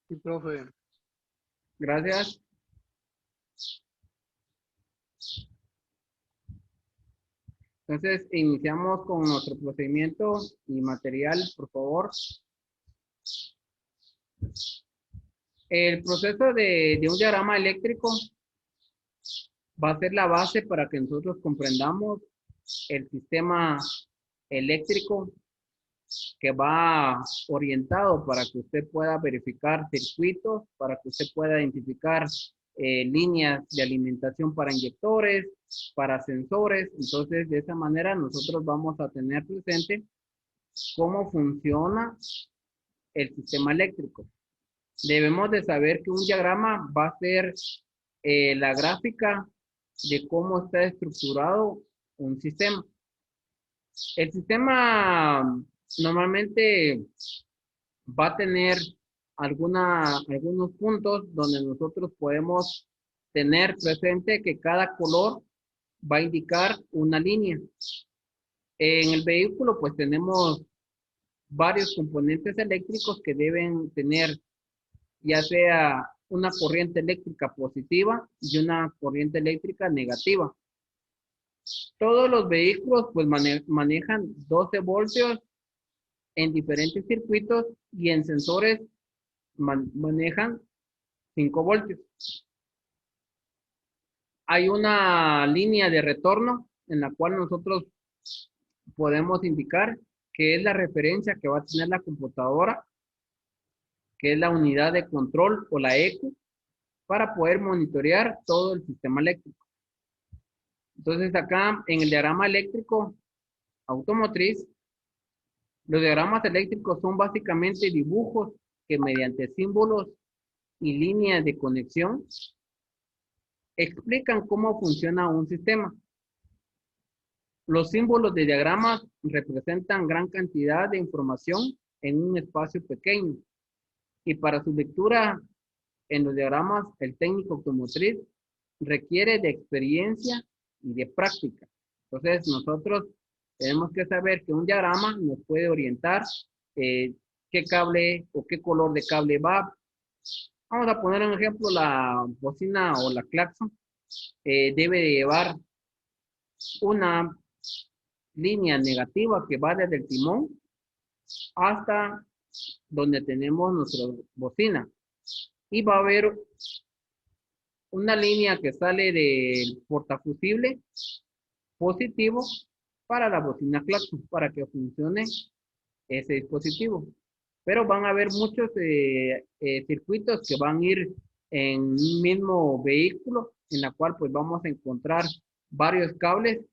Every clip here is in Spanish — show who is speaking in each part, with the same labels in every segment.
Speaker 1: Sí, profe.
Speaker 2: Gracias. Entonces, iniciamos con nuestro procedimiento y material, por favor. El proceso de un diagrama eléctrico va a ser la base para que nosotros comprendamos el sistema eléctrico que va orientado para que usted pueda verificar circuitos, para que usted pueda identificar líneas de alimentación para inyectores, para sensores. Entonces, de esa manera nosotros vamos a tener presente cómo funciona el sistema eléctrico. Debemos de saber que un diagrama va a ser la gráfica de cómo está estructurado un sistema. El sistema normalmente va a tener algunos puntos donde nosotros podemos tener presente que cada color va a indicar una línea. En el vehículo pues tenemos varios componentes eléctricos que deben tener ya sea una corriente eléctrica positiva y una corriente eléctrica negativa. Todos los vehículos pues manejan 12 voltios en diferentes circuitos y en sensores manejan 5 voltios. Hay una línea de retorno en la cual nosotros podemos indicar que es la referencia que va a tener la computadora, que es la unidad de control o la ECU, para poder monitorear todo el sistema eléctrico. Entonces acá en el diagrama eléctrico automotriz, los diagramas eléctricos son básicamente dibujos que mediante símbolos y líneas de conexión explican cómo funciona un sistema. Los símbolos de diagramas representan gran cantidad de información en un espacio pequeño y para su lectura en los diagramas el técnico automotriz requiere de experiencia y de práctica. Entonces nosotros tenemos que saber que un diagrama nos puede orientar qué cable o qué color de cable va. Vamos a poner un ejemplo, la bocina o la claxon debe de llevar una línea negativa que va desde el timón hasta donde tenemos nuestra bocina. Y va a haber una línea que sale del portafusible positivo para la bocina claxon, para que funcione ese dispositivo. Pero van a haber muchos circuitos que van a ir en un mismo vehículo, en la cual pues vamos a encontrar varios cables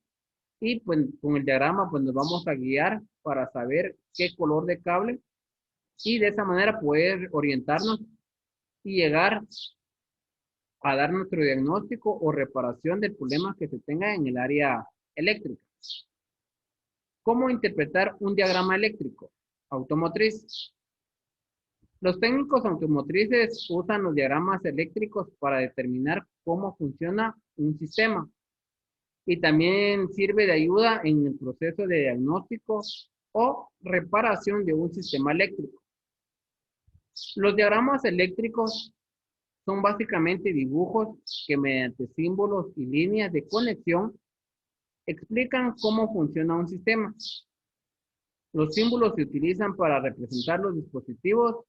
Speaker 2: y pues con el diagrama pues nos vamos a guiar para saber qué color de cable y de esa manera poder orientarnos y llegar a dar nuestro diagnóstico o reparación del problema que se tenga en el área eléctrica. ¿Cómo interpretar un diagrama eléctrico automotriz? Los técnicos automotrices usan los diagramas eléctricos para determinar cómo funciona un sistema y también sirve de ayuda en el proceso de diagnóstico o reparación de un sistema eléctrico. Los diagramas eléctricos son básicamente dibujos que mediante símbolos y líneas de conexión explican cómo funciona un sistema. Los símbolos se utilizan para representar los dispositivos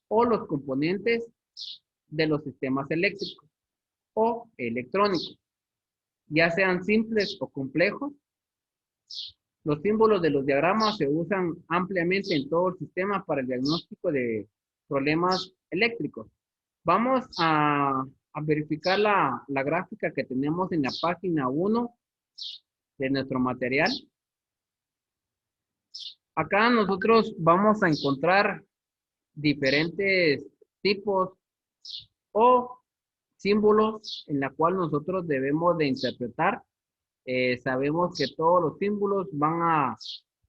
Speaker 2: o los componentes de los sistemas eléctricos o electrónicos, ya sean simples o complejos. Los símbolos de los diagramas se usan ampliamente en todo el sistema para el diagnóstico de problemas eléctricos. Vamos a verificar la gráfica que tenemos en la página 1 de nuestro material. Acá nosotros vamos a encontrar diferentes tipos o símbolos en la cual nosotros debemos de interpretar. Sabemos que todos los símbolos van a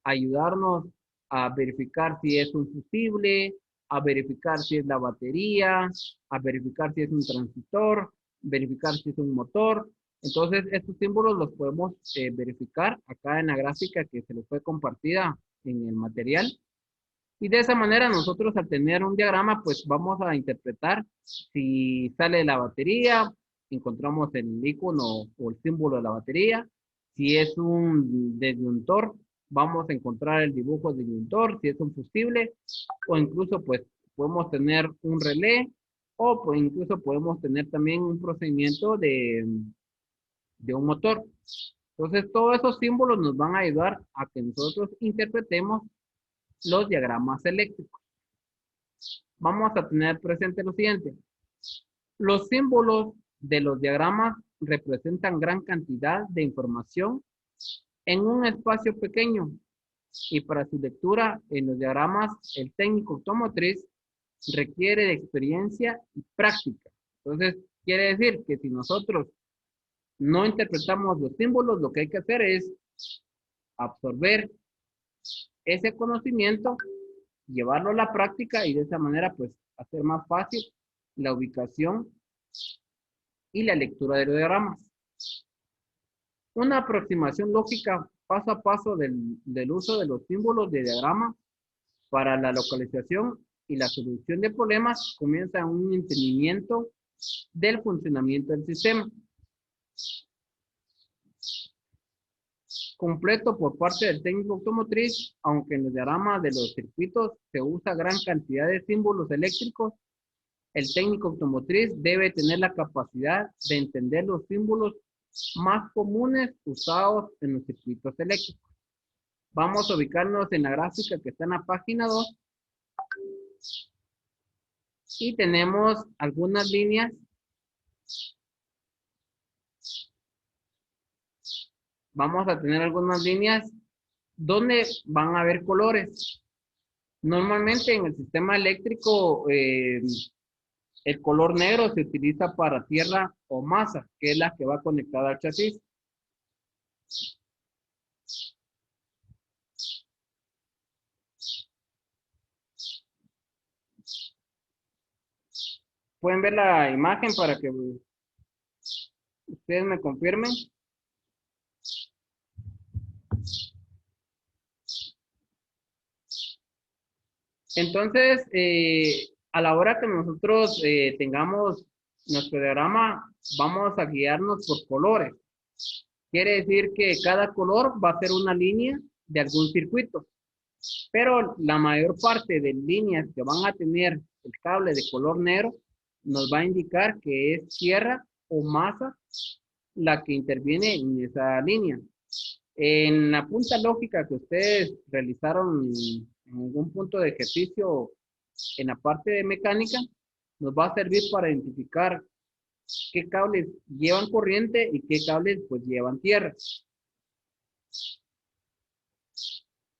Speaker 2: ayudarnos a verificar si es un fusible, a verificar si es la batería, a verificar si es un transistor, verificar si es un motor. Entonces, estos símbolos los podemos verificar acá en la gráfica que se les fue compartida en el material. Y de esa manera nosotros al tener un diagrama, pues vamos a interpretar si sale la batería, encontramos el icono o el símbolo de la batería. Si es un disyuntor, vamos a encontrar el dibujo del disyuntor. Si es un fusible, o incluso pues podemos tener un relé, o pues, incluso podemos tener también un procedimiento de un motor. Entonces todos esos símbolos nos van a ayudar a que nosotros interpretemos los diagramas eléctricos. Vamos a tener presente lo siguiente. Los símbolos de los diagramas representan gran cantidad de información en un espacio pequeño y para su lectura en los diagramas el técnico automotriz requiere de experiencia y práctica. Entonces, quiere decir que si nosotros no interpretamos los símbolos, lo que hay que hacer es absorber ese conocimiento, llevarlo a la práctica y de esa manera pues hacer más fácil la ubicación y la lectura de los diagramas. Una aproximación lógica paso a paso del uso de los símbolos de diagrama para la localización y la solución de problemas comienza en un entendimiento del funcionamiento del sistema. Completo por parte del técnico automotriz, aunque en los diagramas de los circuitos se usa gran cantidad de símbolos eléctricos, el técnico automotriz debe tener la capacidad de entender los símbolos más comunes usados en los circuitos eléctricos. Vamos a ubicarnos en la gráfica que está en la página 2 y tenemos algunas líneas. Vamos a tener algunas líneas donde van a haber colores. Normalmente en el sistema eléctrico el color negro se utiliza para tierra o masa, que es la que va conectada al chasis. Pueden ver la imagen para que ustedes me confirmen. Entonces, a la hora que nosotros tengamos nuestro diagrama, vamos a guiarnos por colores. Quiere decir que cada color va a ser una línea de algún circuito. Pero la mayor parte de líneas que van a tener el cable de color negro nos va a indicar que es tierra o masa la que interviene en esa línea. En la punta lógica que ustedes realizaron en algún punto de ejercicio en la parte de mecánica, nos va a servir para identificar qué cables llevan corriente y qué cables pues llevan tierra.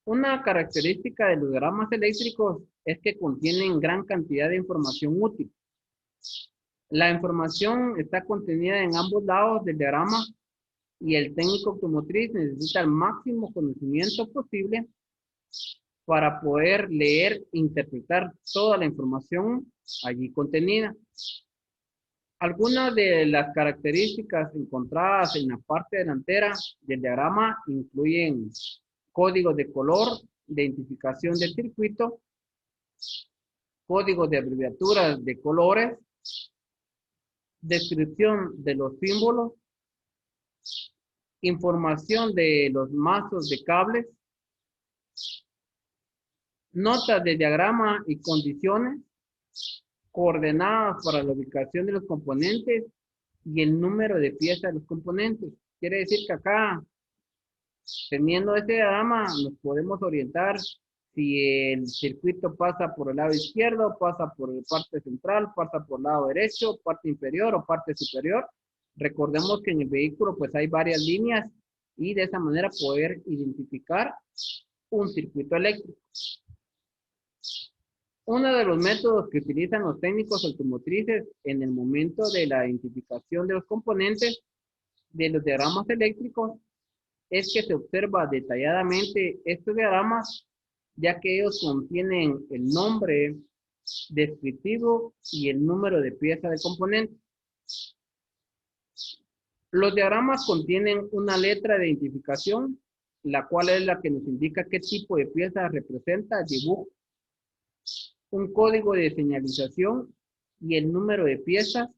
Speaker 2: Una característica de los diagramas eléctricos es que contienen gran cantidad de información útil. La información está contenida en ambos lados del diagrama y el técnico automotriz necesita el máximo conocimiento posible para poder leer e interpretar toda la información allí contenida. Algunas de las características encontradas en la parte delantera del diagrama incluyen códigos de color, de identificación del circuito, códigos de abreviaturas de colores, descripción de los símbolos, información de los mazos de cables, notas de diagrama y condiciones, coordenadas para la ubicación de los componentes y el número de piezas de los componentes. Quiere decir que acá, teniendo este diagrama, nos podemos orientar si el circuito pasa por el lado izquierdo, pasa por la parte central, pasa por el lado derecho, parte inferior o parte superior. Recordemos que en el vehículo pues hay varias líneas y de esa manera poder identificar un circuito eléctrico. Uno de los métodos que utilizan los técnicos automotrices en el momento de la identificación de los componentes de los diagramas eléctricos es que se observa detalladamente estos diagramas, ya que ellos contienen el nombre descriptivo y el número de pieza de componente. Los diagramas contienen una letra de identificación, la cual es la que nos indica qué tipo de pieza representa el dibujo un código de señalización y el número de piezas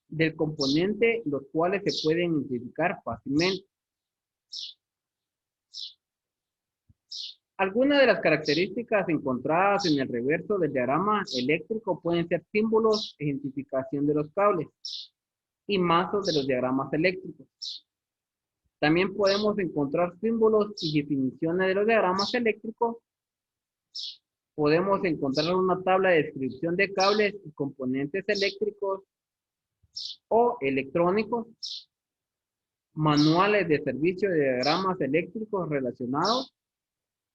Speaker 2: del componente, los cuales se pueden identificar fácilmente. Algunas de las características encontradas en el reverso del diagrama eléctrico pueden ser símbolos, identificación de los cables y mazos de los diagramas eléctricos. También podemos encontrar símbolos y definiciones de los diagramas eléctricos. Podemos encontrar una tabla de descripción de cables y componentes eléctricos o electrónicos, manuales de servicio de diagramas eléctricos relacionados,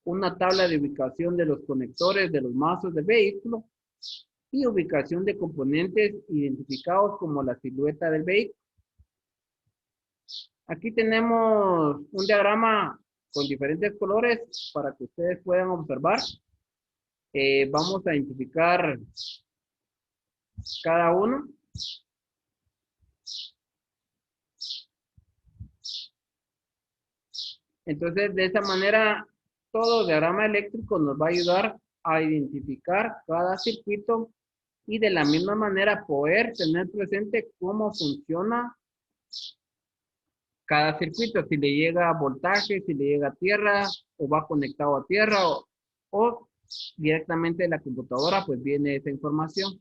Speaker 2: una tabla de ubicación de los conectores de los mazos del vehículo y ubicación de componentes identificados como la silueta del vehículo. Aquí tenemos un diagrama con diferentes colores para que ustedes puedan observar. Vamos a identificar cada uno. Entonces, de esa manera, todo diagrama eléctrico nos va a ayudar a identificar cada circuito y de la misma manera poder tener presente cómo funciona cada circuito, si le llega voltaje, si le llega a tierra o va conectado a tierra o directamente de la computadora, pues viene esa información.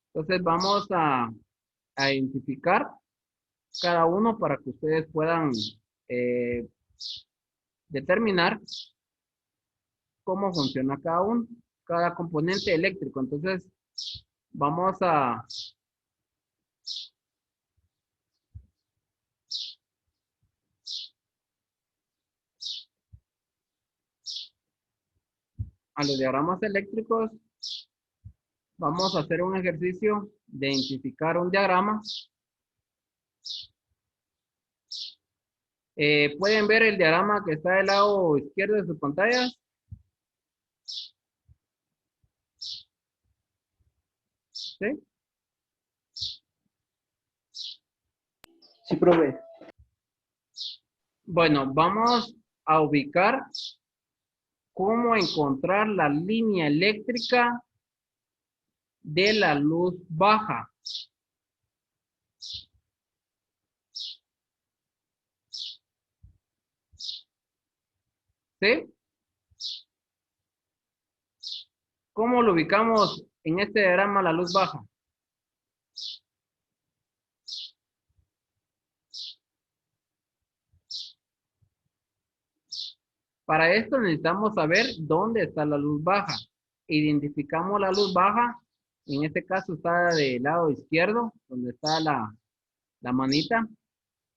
Speaker 2: Entonces vamos a identificar cada uno para que ustedes puedan determinar cómo funciona cada uno, cada componente eléctrico. Entonces vamos a los diagramas eléctricos. Vamos a hacer un ejercicio de identificar un diagrama. ¿Pueden ver el diagrama que está del lado izquierdo de sus pantallas? ¿Sí?
Speaker 1: Sí, profe.
Speaker 2: Bueno, vamos a ubicar cómo encontrar la línea eléctrica de la luz baja. ¿Sí? ¿Cómo lo ubicamos en este diagrama la luz baja? Para esto necesitamos saber dónde está la luz baja. Identificamos la luz baja, en este caso está del lado izquierdo, donde está la manita.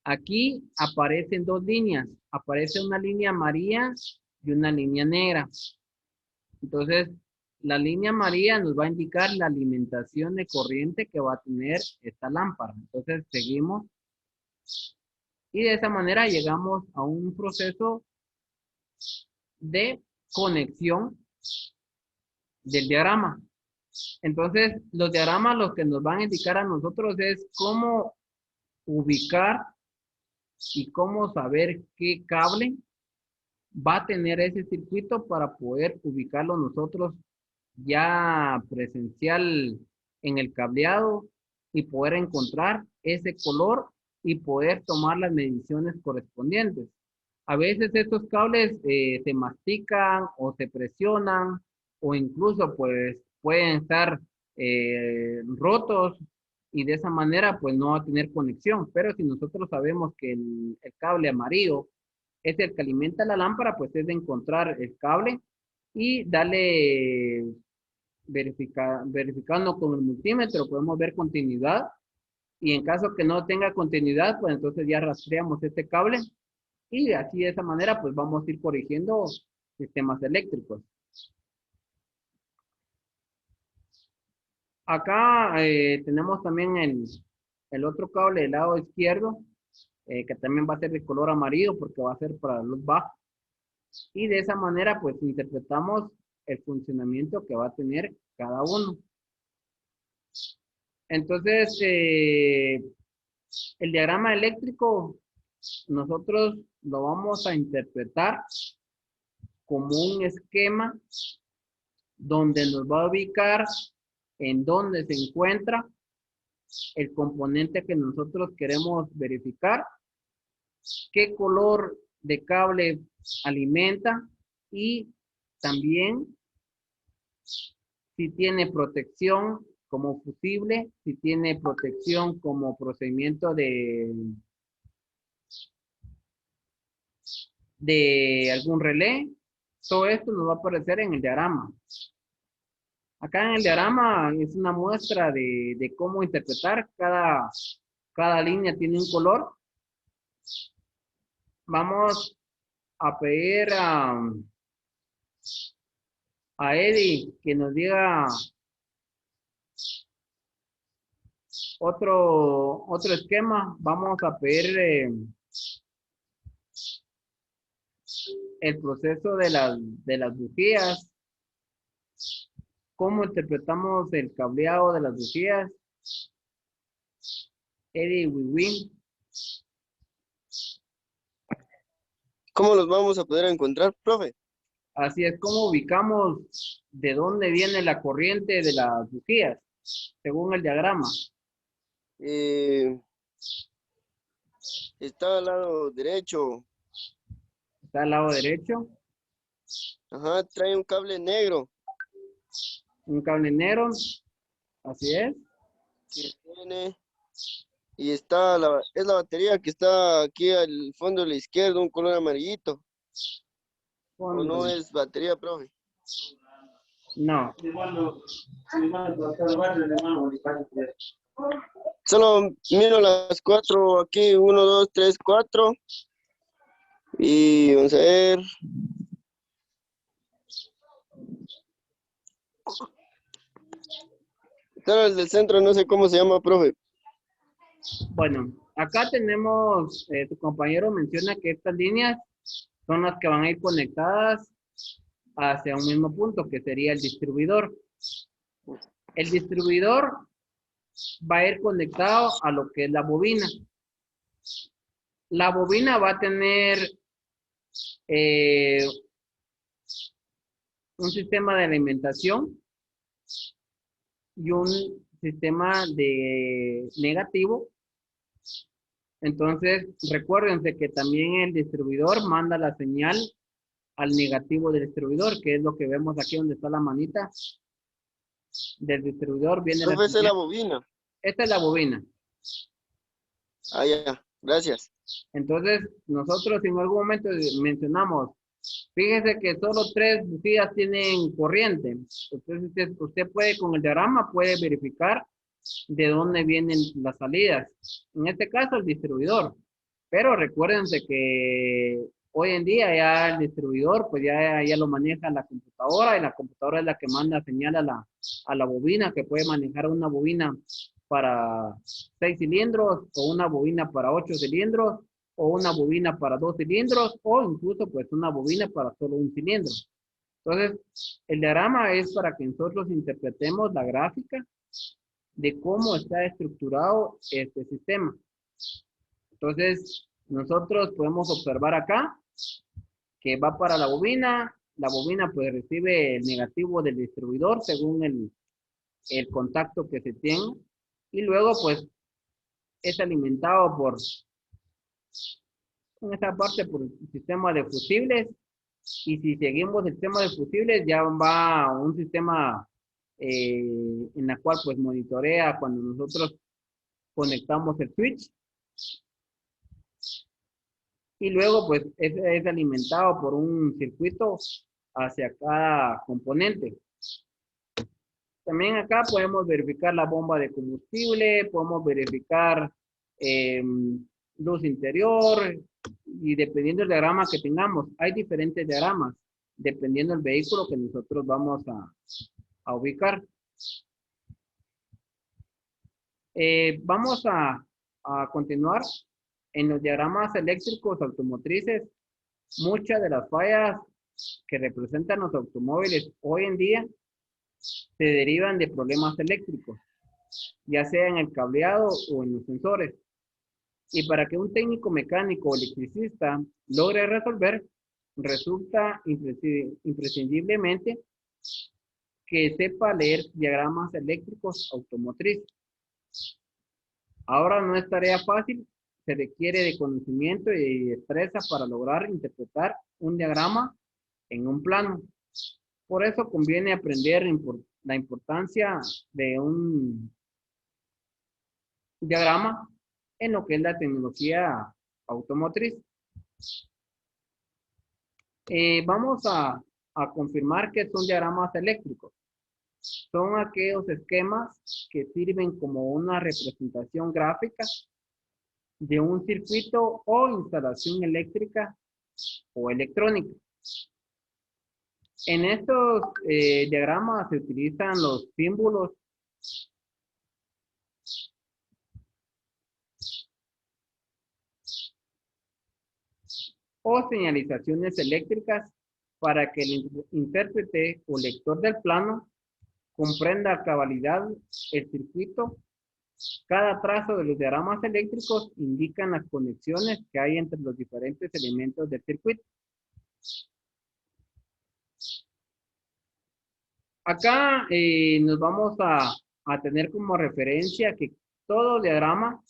Speaker 2: Aquí aparecen dos líneas, aparece una línea amarilla y una línea negra. Entonces, la línea amarilla nos va a indicar la alimentación de corriente que va a tener esta lámpara. Entonces, seguimos y de esa manera llegamos a un proceso de conexión del diagrama. Entonces, los diagramas lo que nos van a indicar a nosotros es cómo ubicar y cómo saber qué cable va a tener ese circuito para poder ubicarlo nosotros ya presencial en el cableado y poder encontrar ese color y poder tomar las mediciones correspondientes. A veces estos cables se mastican o se presionan o incluso pues pueden estar rotos y de esa manera pues no va a tener conexión. Pero si nosotros sabemos que el cable amarillo es el que alimenta la lámpara, pues es de encontrar el cable y darle verificando con el multímetro, podemos ver continuidad y en caso que no tenga continuidad, pues entonces ya rastreamos este cable y así de esa manera pues vamos a ir corrigiendo sistemas eléctricos. Acá tenemos también el otro cable del lado izquierdo, que también va a ser de color amarillo porque va a ser para luz baja. Y de esa manera pues interpretamos el funcionamiento que va a tener cada uno. Entonces, el diagrama eléctrico nosotros lo vamos a interpretar como un esquema donde nos va a ubicar en dónde se encuentra el componente que nosotros queremos verificar, qué color de cable alimenta y también si tiene protección como fusible, si tiene protección como procedimiento de algún relé. Todo esto nos va a aparecer en el diagrama. Acá en el diagrama es una muestra de cómo interpretar. Cada línea tiene un color. Vamos a pedir a Eddie que nos diga otro esquema. Vamos a pedir el proceso de las bujías. ¿Cómo interpretamos el cableado de las bujías? Eddie Wiwin.
Speaker 3: ¿Cómo los vamos a poder encontrar, profe?
Speaker 2: Así es como ubicamos de dónde viene la corriente de las bujías, según el diagrama.
Speaker 3: Está al lado derecho.
Speaker 2: Está al lado derecho,
Speaker 3: Ajá, trae un cable negro.
Speaker 2: un cable negro, así es.
Speaker 3: Que tiene, y está es la batería que está aquí al fondo de la izquierda, un color amarillito. ¿O no es batería, profe?
Speaker 2: No,
Speaker 3: Solo miro las 4 aquí, 1, 2, 3, 4. Y vamos a ver. Solo el del centro, no sé cómo se llama, profe.
Speaker 2: bueno, acá tenemos, tu compañero menciona que estas líneas son las que van a ir conectadas hacia un mismo punto, que sería el distribuidor. El distribuidor va a ir conectado a lo que es la bobina. La bobina va a tener un sistema de alimentación y un sistema de negativo. Entonces, recuérdense que también el distribuidor manda la señal al negativo del distribuidor, que es lo que vemos aquí donde está la manita del distribuidor. Viene la
Speaker 3: Profe, esa es
Speaker 2: señal.
Speaker 3: la bobina.
Speaker 2: Esta es la bobina.
Speaker 3: Ah, ya, gracias.
Speaker 2: Entonces, nosotros en algún momento mencionamos, fíjese que solo 3 bujías tienen corriente. Entonces, usted puede, con el diagrama, puede verificar de dónde vienen las salidas. En este caso, el distribuidor. Pero recuérdense que hoy en día ya el distribuidor, pues ya lo maneja la computadora, y la computadora es la que manda señal a la bobina, que puede manejar una bobina para 6 cilindros, o una bobina para 8 cilindros, o una bobina para 2 cilindros, o incluso pues una bobina para solo un cilindro. Entonces, el diagrama es para que nosotros interpretemos la gráfica de cómo está estructurado este sistema. Entonces, nosotros podemos observar acá que va para la bobina pues recibe el negativo del distribuidor según el contacto que se tiene, y luego pues es alimentado en esta parte por el sistema de fusibles, y si seguimos el sistema de fusibles ya va a un sistema en la cual pues monitorea cuando nosotros conectamos el switch, y luego pues es alimentado por un circuito hacia cada componente. También acá podemos verificar la bomba de combustible, podemos verificar luz interior, y dependiendo del diagrama que tengamos, hay diferentes diagramas, dependiendo del vehículo que nosotros vamos a ubicar. Vamos a continuar. En los diagramas eléctricos automotrices, muchas de las fallas que representan los automóviles hoy en día se derivan de problemas eléctricos, ya sea en el cableado o en los sensores. Y para que un técnico mecánico o electricista logre resolver, resulta imprescindiblemente que sepa leer diagramas eléctricos automotriz. Ahora no es tarea fácil, se requiere de conocimiento y destreza para lograr interpretar un diagrama en un plano. Por eso conviene aprender la importancia de un diagrama en lo que es la tecnología automotriz. Vamos a confirmar que son diagramas eléctricos. Son aquellos esquemas que sirven como una representación gráfica de un circuito o instalación eléctrica o electrónica. En estos diagramas se utilizan los símbolos o señalizaciones eléctricas para que el intérprete o lector del plano comprenda a cabalidad el circuito. Cada trazo de los diagramas eléctricos indican las conexiones que hay entre los diferentes elementos del circuito. Acá nos vamos a tener como referencia que todo diagrama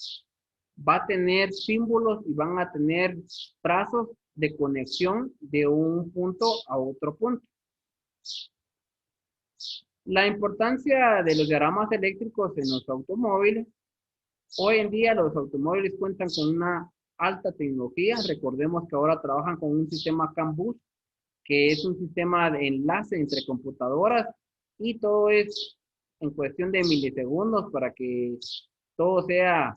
Speaker 2: va a tener símbolos y van a tener trazos de conexión de un punto a otro punto. La importancia de los diagramas eléctricos en los automóviles. Hoy en día los automóviles cuentan con una alta tecnología. Recordemos que ahora trabajan con un sistema CAN bus, que es un sistema de enlace entre computadoras y todo es en cuestión de milisegundos para que todo sea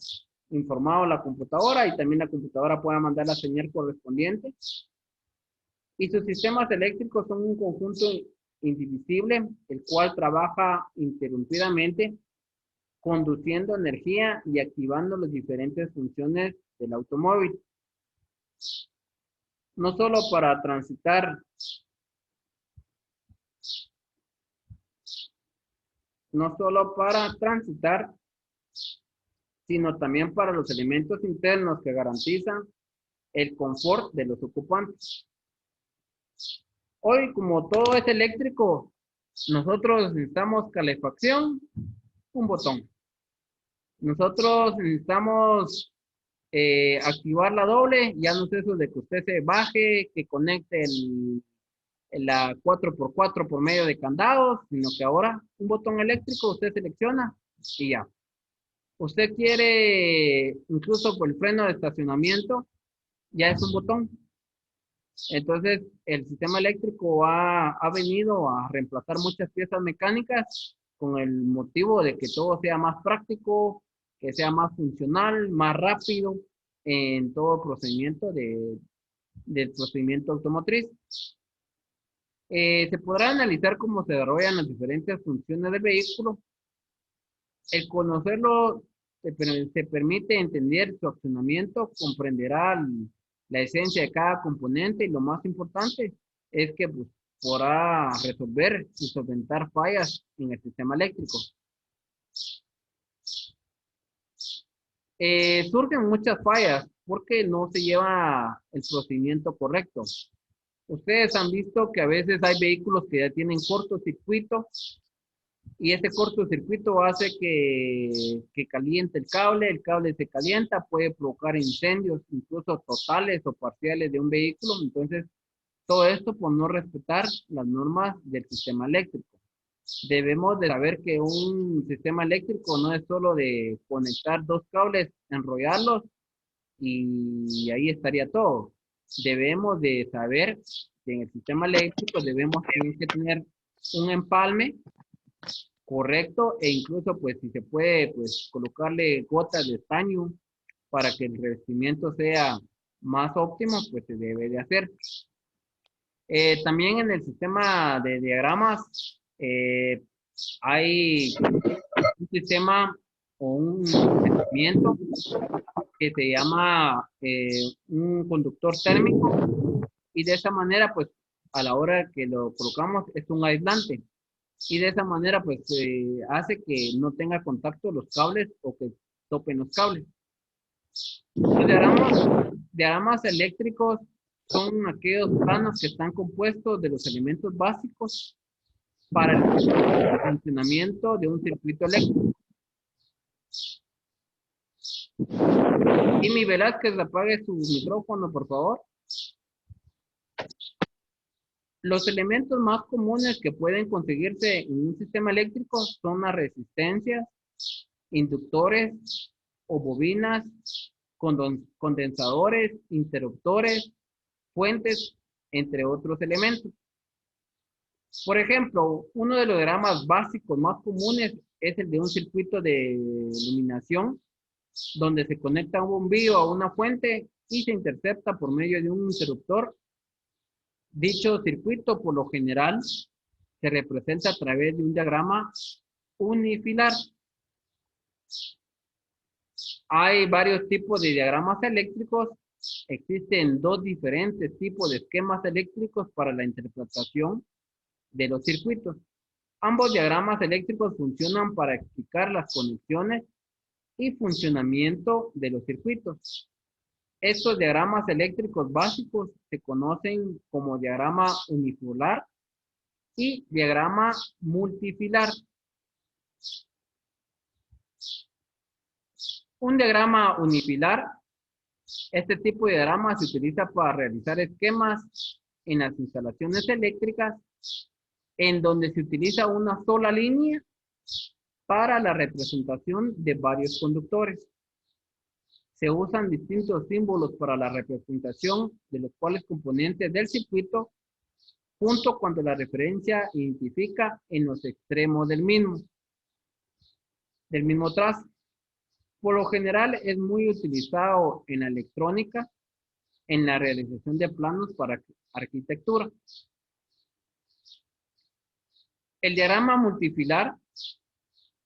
Speaker 2: informado a la computadora y también la computadora pueda mandar la señal correspondiente. Y sus sistemas eléctricos son un conjunto indivisible, el cual trabaja ininterrumpidamente, conduciendo energía y activando las diferentes funciones del automóvil. No solo para transitar, sino también para los elementos internos que garantizan el confort de los ocupantes. Hoy, como todo es eléctrico, nosotros necesitamos calefacción, un botón. Nosotros necesitamos activar la doble, ya no es eso de que usted se baje, que conecte la 4x4 por medio de candados, sino que ahora un botón eléctrico usted selecciona y ya. Usted quiere incluso por el freno de estacionamiento, ya es un botón. Entonces, el sistema eléctrico ha venido a reemplazar muchas piezas mecánicas con el motivo de que todo sea más práctico, que sea más funcional, más rápido en todo procedimiento del procedimiento automotriz. Se podrá analizar cómo se desarrollan las diferentes funciones del vehículo. El conocerlo te permite entender su accionamiento, comprenderá la esencia de cada componente y lo más importante es que pues, podrá resolver y solventar fallas en el sistema eléctrico. Surgen muchas fallas porque no se lleva el procedimiento correcto. Ustedes han visto que a veces hay vehículos que ya tienen cortocircuito y ese cortocircuito hace que caliente el cable se calienta, puede provocar incendios, incluso totales o parciales de un vehículo. Entonces, todo esto por no respetar las normas del sistema eléctrico. Debemos de saber que un sistema eléctrico no es solo de conectar dos cables, enrollarlos y ahí estaría todo. Debemos de saber que en el sistema eléctrico debemos que tener un empalme correcto e incluso pues si se puede pues colocarle gotas de estaño para que el revestimiento sea más óptimo, pues se debe de hacer. También en el sistema de diagramas hay un sistema o un procedimiento que se llama un conductor térmico y de esa manera pues a la hora que lo colocamos es un aislante y de esa manera pues hace que no tenga contacto los cables o que topen los cables. Los diagramas eléctricos son aquellos planos que están compuestos de los elementos básicos para el funcionamiento de un circuito eléctrico. Jimmy Velázquez, apague su micrófono, por favor. Los elementos más comunes que pueden conseguirse en un sistema eléctrico son las resistencias, inductores o bobinas, condensadores, interruptores, fuentes, entre otros elementos. Por ejemplo, uno de los diagramas básicos más comunes es el de un circuito de iluminación, donde se conecta un bombillo a una fuente y se intercepta por medio de un interruptor. Dicho circuito, por lo general, se representa a través de un diagrama unifilar. Hay varios tipos de diagramas eléctricos. Existen dos diferentes tipos de esquemas eléctricos para la interpretación de los circuitos. Ambos diagramas eléctricos funcionan para explicar las conexiones y funcionamiento de los circuitos. Estos diagramas eléctricos básicos se conocen como diagrama unifilar y diagrama multifilar. Un diagrama unifilar, este tipo de diagrama se utiliza para realizar esquemas en las instalaciones eléctricas en donde se utiliza una sola línea para la representación de varios conductores. Se usan distintos símbolos para la representación de los cuales componentes del circuito, junto cuando la referencia identifica en los extremos del mismo trazo. Por lo general es muy utilizado en la electrónica, en la realización de planos para arquitectura. El diagrama multifilar,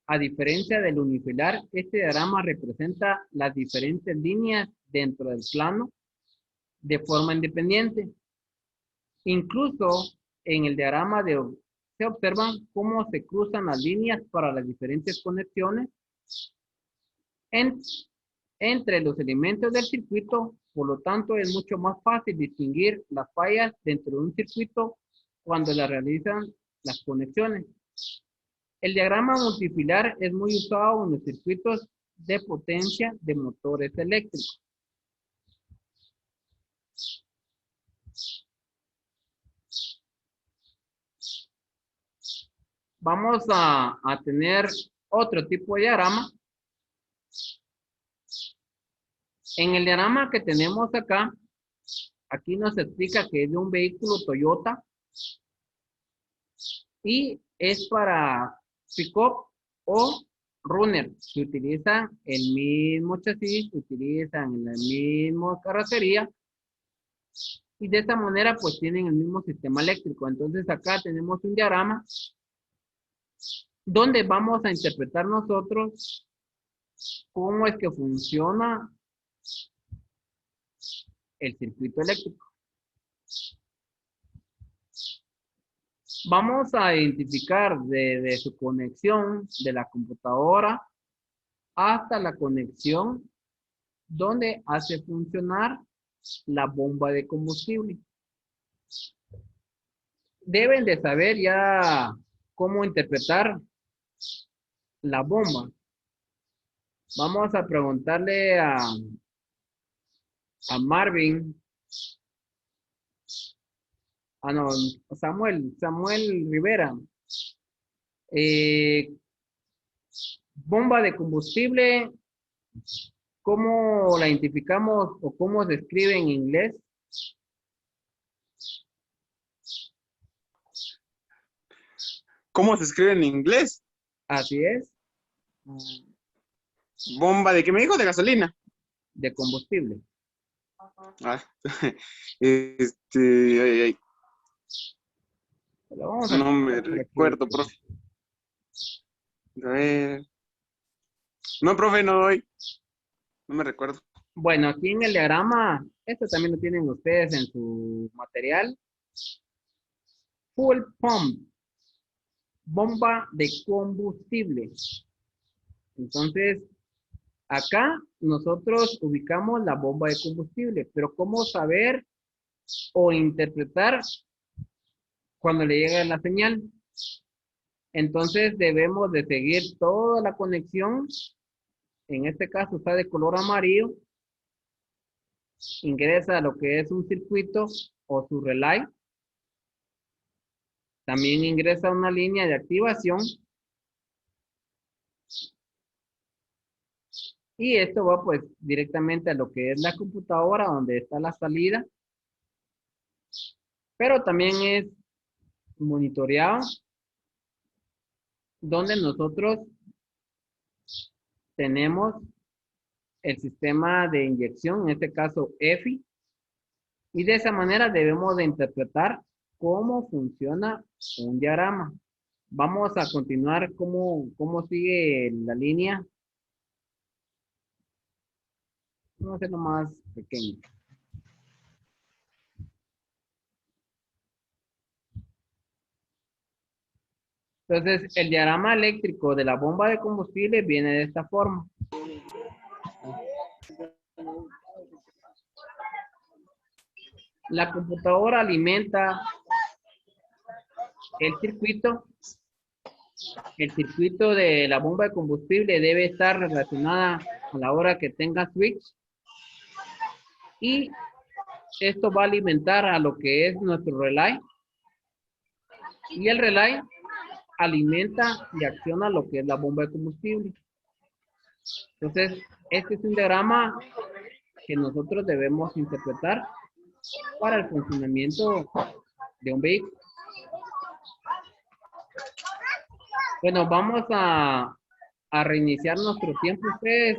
Speaker 2: a diferencia del unifilar, este diagrama representa las diferentes líneas dentro del plano de forma independiente. Incluso en el diagrama se observan cómo se cruzan las líneas para las diferentes conexiones entre los elementos del circuito. Por lo tanto, es mucho más fácil distinguir las fallas dentro de un circuito cuando la realizan las conexiones. El diagrama multifilar es muy usado en los circuitos de potencia de motores eléctricos. Vamos a tener otro tipo de diagrama. En el diagrama que tenemos acá, aquí nos explica que es de un vehículo Toyota y es para pick-up o runner. Se utiliza el mismo chasis, se utilizan la misma carrocería y de esta manera pues tienen el mismo sistema eléctrico. Entonces acá tenemos un diagrama donde vamos a interpretar nosotros cómo es que funciona el circuito eléctrico. Vamos a identificar desde su conexión de la computadora hasta la conexión donde hace funcionar la bomba de combustible. Deben de saber ya cómo interpretar la bomba. Vamos a preguntarle a Marvin. No, Samuel Rivera. Bomba de combustible, ¿cómo la identificamos o cómo se escribe en inglés?
Speaker 4: ¿Cómo se escribe en inglés?
Speaker 2: Así es.
Speaker 4: ¿Bomba de qué me dijo? ¿De gasolina?
Speaker 2: De combustible.
Speaker 4: Ah, ay. No me recuerdo, profe. A ver. No, profe, no doy. No me recuerdo.
Speaker 2: Bueno, aquí en el diagrama, esto también lo tienen ustedes en su material. Fuel pump. Bomba de combustible. Entonces, acá nosotros ubicamos la bomba de combustible, pero ¿cómo saber o interpretar cuando le llega la señal? Entonces debemos de seguir toda la conexión. En este caso está de color amarillo. Ingresa a lo que es un circuito o su relay. También ingresa una línea de activación. Y esto va pues directamente a lo que es la computadora donde está la salida. Pero también es monitoreado donde nosotros tenemos el sistema de inyección, en este caso EFI, y de esa manera debemos de interpretar cómo funciona un diagrama. Vamos a continuar cómo sigue la línea. Vamos a hacerlo más pequeño. Entonces, el diagrama eléctrico de la bomba de combustible viene de esta forma. La computadora alimenta el circuito. El circuito de la bomba de combustible debe estar relacionada a la hora que tenga switch. Y esto va a alimentar a lo que es nuestro relay. Y el relay alimenta y acciona lo que es la bomba de combustible. Entonces, este es un diagrama que nosotros debemos interpretar para el funcionamiento de un vehículo. Bueno, vamos a reiniciar nuestro tiempo, ustedes.